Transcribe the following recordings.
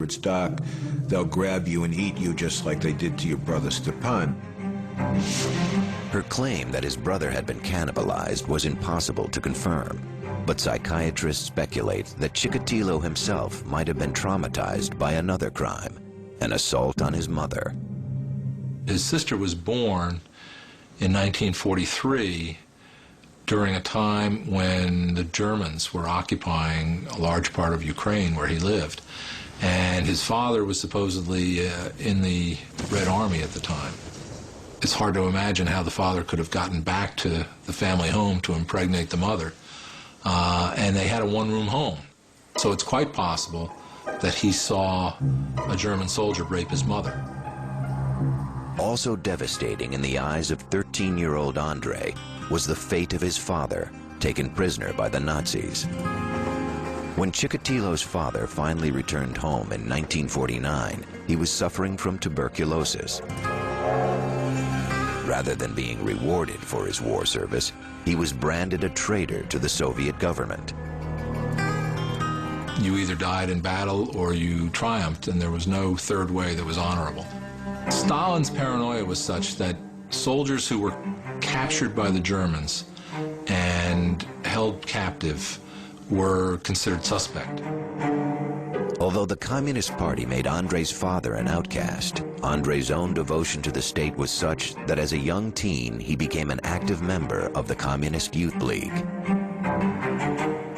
it's dark, they'll grab you and eat you just like they did to your brother Stepan. Her claim that his brother had been cannibalized was impossible to confirm, but psychiatrists speculate that Chikatilo himself might have been traumatized by another crime, an assault on his mother. His sister was born in 1943 during a time when the Germans were occupying a large part of Ukraine where he lived. And his father was supposedly in the Red Army at the time. It's hard to imagine how the father could have gotten back to the family home to impregnate the mother. And they had a one-room home. So it's quite possible that he saw a German soldier rape his mother. Also devastating in the eyes of 13-year-old Andrei was the fate of his father, taken prisoner by the Nazis. When Chikatilo's father finally returned home in 1949, he was suffering from tuberculosis. Rather than being rewarded for his war service, he was branded a traitor to the Soviet government. You either died in battle or you triumphed, and there was no third way that was honorable. Stalin's paranoia was such that soldiers who were captured by the Germans and held captive were considered suspect. Although the Communist Party made Andrei's father an outcast, Andrei's own devotion to the state was such that as a young teen, he became an active member of the Communist Youth League.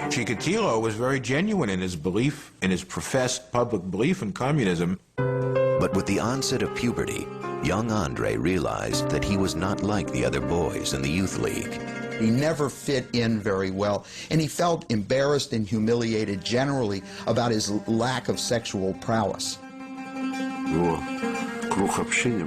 Chikatilo was very genuine in his belief, in his professed public belief in communism. But with the onset of puberty, young Andrei realized that he was not like the other boys in the Youth League. He never fit in very well, and he felt embarrassed and humiliated generally about his lack of sexual prowess.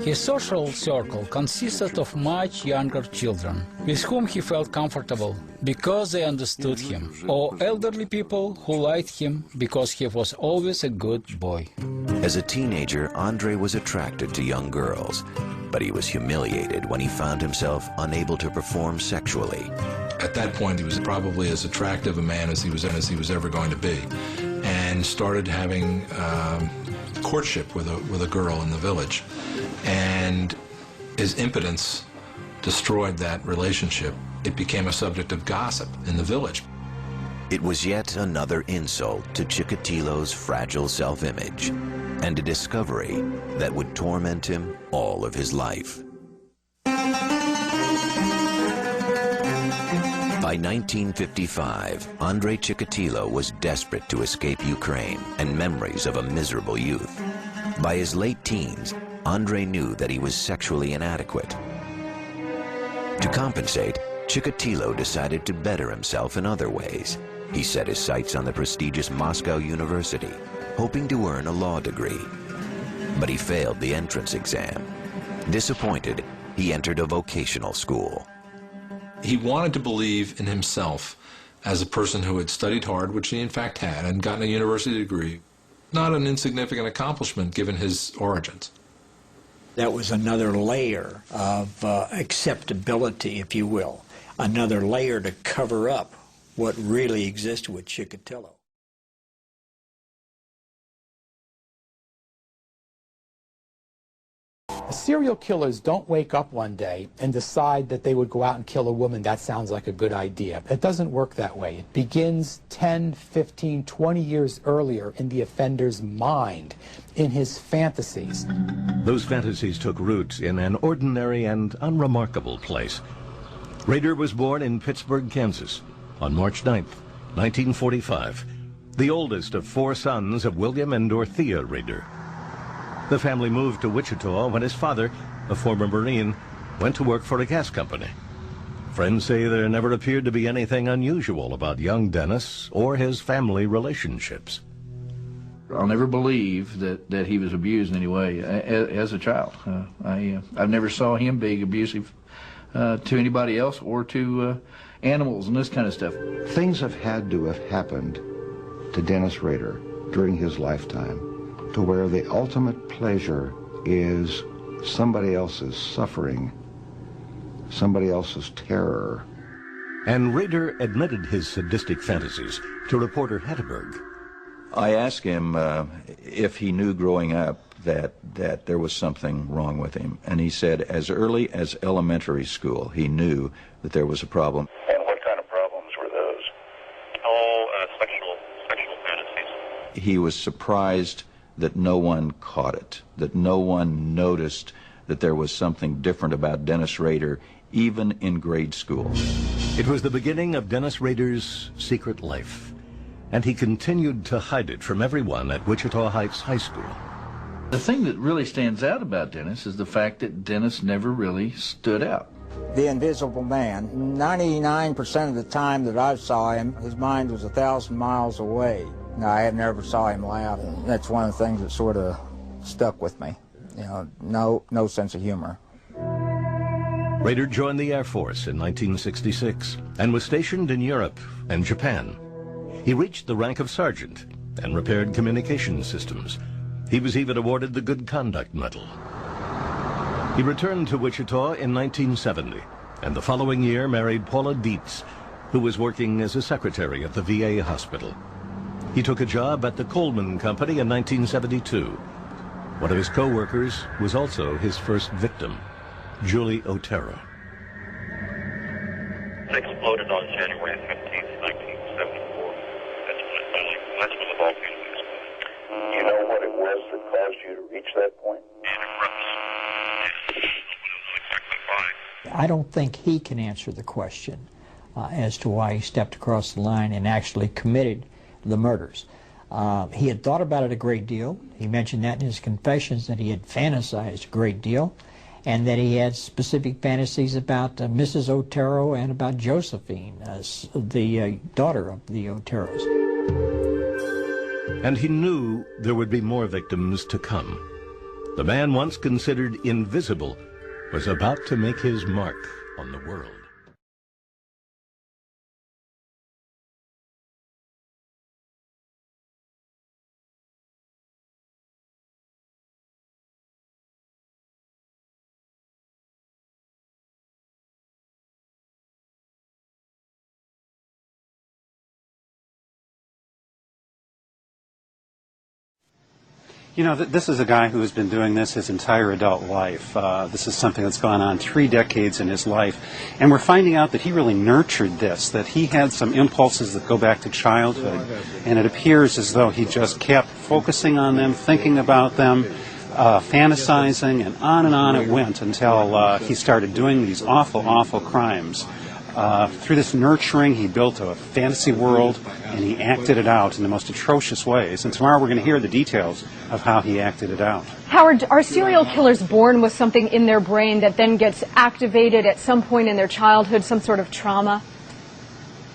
His social circle consisted of much younger children, with whom he felt comfortable because they understood him, or elderly people who liked him because he was always a good boy. As a teenager, Andrei was attracted to young girls, but he was humiliated when he found himself unable to perform sexually. At that point, he was probably as attractive a man as he was ever going to be, and started having courtship with a girl in the village. And his impotence destroyed that relationship. It became a subject of gossip in the village. It was yet another insult to Chikatilo's fragile self-image, and a discovery that would torment him all of his life. By 1955, Andrei Chikatilo was desperate to escape Ukraine and memories of a miserable youth. By his late teens, Andrei knew that he was sexually inadequate. To compensate, Chikatilo decided to better himself in other ways. He set his sights on the prestigious Moscow University, hoping to earn a law degree. But he failed the entrance exam. Disappointed, he entered a vocational school. He wanted to believe in himself as a person who had studied hard, which he in fact had, and gotten a university degree. Not an insignificant accomplishment given his origins. That was another layer of acceptability, if you will, another layer to cover up what really existed with Chikatilo. Serial killers don't wake up one day and decide that they would go out and kill a woman. That sounds like a good idea. It doesn't work that way. It begins 10, 15, 20 years earlier in the offender's mind, in his fantasies. Those fantasies took root in an ordinary and unremarkable place. Rader was born in Pittsburgh, Kansas, on March 9th, 1945, the oldest of 4 sons of William and Dorothea Rader. The family moved to Wichita when his father, a former Marine, went to work for a gas company. Friends say there never appeared to be anything unusual about young Dennis or his family relationships. I'll never believe that he was abused in any way as a child. I've never saw him being abusive to anybody else or to animals and this kind of stuff. Things have had to have happened to Dennis Rader during his lifetime to where the ultimate pleasure is somebody else's suffering, somebody else's terror. And Rader admitted his sadistic fantasies to reporter Hedberg. I asked him if he knew growing up that there was something wrong with him, and he said as early as elementary school he knew that there was a problem. And what kind of problems were those? Sexual fantasies. He was surprised that no one caught it, that no one noticed that there was something different about Dennis Rader, even in grade school. It was the beginning of Dennis Rader's secret life, and he continued to hide it from everyone at Wichita Heights High School. The thing that really stands out about Dennis is the fact that Dennis never really stood out. The invisible man. 99% of the time that I saw him, his mind was 1,000 miles away. I have never saw him laugh. That's one of the things that sort of stuck with me. You know, no sense of humor. Rader joined the Air Force in 1966 and was stationed in Europe and Japan. He reached the rank of sergeant and repaired communication systems. He was even awarded the Good Conduct Medal. He returned to Wichita in 1970, and the following year married Paula Dietz, who was working as a secretary at the VA hospital. He took a job at the Coleman Company in 1972. One of his co-workers was also his first victim, Julie Otero. It exploded on January 15th, 1974. That's when the volcano exploded. You know what it was that caused you to reach that point? I don't think he can answer the question as to why he stepped across the line and actually committed the murders. He had thought about it a great deal. He mentioned that in his confessions, that he had fantasized a great deal, and that he had specific fantasies about Mrs. Otero and about Josephine, the daughter of the Oteros. And he knew there would be more victims to come. The man once considered invisible was about to make his mark on the world. You know, this is a guy who has been doing this his entire adult life. This is something that's gone on 3 decades in his life. And we're finding out that he really nurtured this, that he had some impulses that go back to childhood. And it appears as though he just kept focusing on them, thinking about them, fantasizing, and on it went until he started doing these awful, awful crimes. Through this nurturing, he built a fantasy world, and he acted it out in the most atrocious ways. And tomorrow we're going to hear the details of how he acted it out. Howard, are serial killers born with something in their brain that then gets activated at some point in their childhood, some sort of trauma?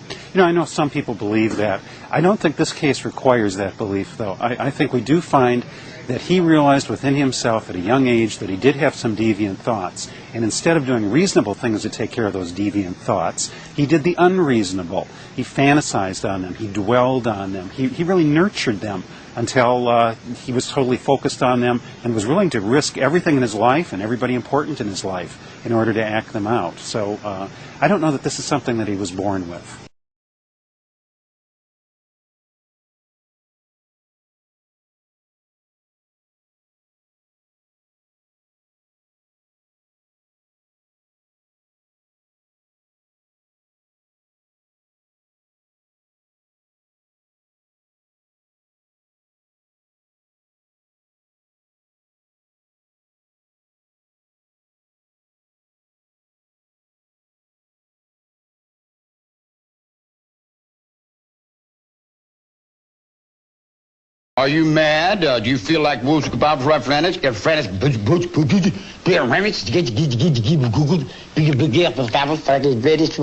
You know, I know some people believe that. I don't think this case requires that belief, though. I think we do find that he realized within himself at a young age that he did have some deviant thoughts. And instead of doing reasonable things to take care of those deviant thoughts, he did the unreasonable. He fantasized on them. He dwelled on them. He really nurtured them until he was totally focused on them and was willing to risk everything in his life and everybody important in his life in order to act them out. So I don't know that this is something that he was born with. Are you mad? Do you feel like wolves kebabs right French? Get French beer remix, get Google, big for British